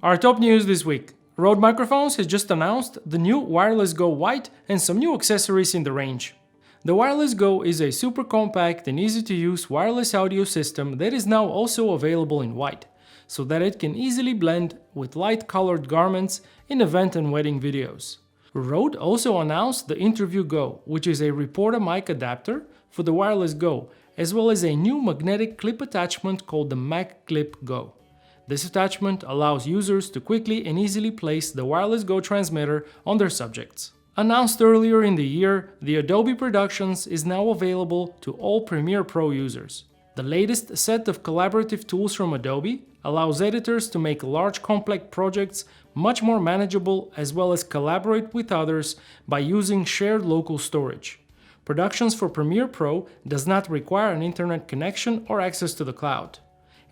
Our top news this week. Rode Microphones has just announced the new Wireless Go White and some new accessories in the range. The Wireless Go is a super compact and easy to use wireless audio system that is now also available in white, so that it can easily blend with light colored garments in event and wedding videos. Rode also announced the Interview Go, which is a reporter mic adapter for the Wireless Go, as well as a new magnetic clip attachment called the Mag Clip Go. This attachment allows users to quickly and easily place the Wireless Go transmitter on their subjects. Announced earlier in the year, the Adobe Productions is now available to all Premiere Pro users. The latest set of collaborative tools from Adobe allows editors to make large complex projects much more manageable, as well as collaborate with others by using shared local storage. Productions for Premiere Pro does not require an internet connection or access to the cloud.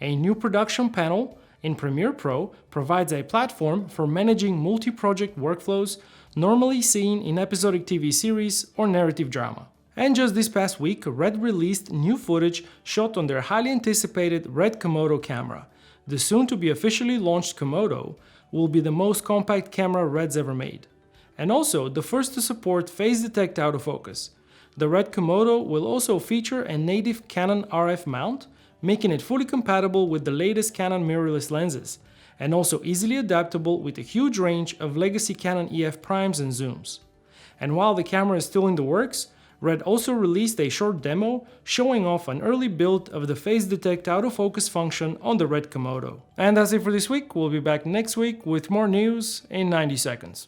A new production panel in Premiere Pro provides a platform for managing multi-project workflows normally seen in episodic TV series or narrative drama. And just this past week, Red released new footage shot on their highly anticipated Red Komodo camera. The soon-to-be officially launched Komodo will be the most compact camera Red's ever made, and also the first to support phase detect autofocus. The Red Komodo will also feature a native Canon RF mount, making it fully compatible with the latest Canon mirrorless lenses, and also easily adaptable with a huge range of legacy Canon EF primes and zooms. And while the camera is still in the works, Red also released a short demo showing off an early build of the phase detect autofocus function on the Red Komodo. And that's it for this week. We'll be back next week with more news in 90 seconds.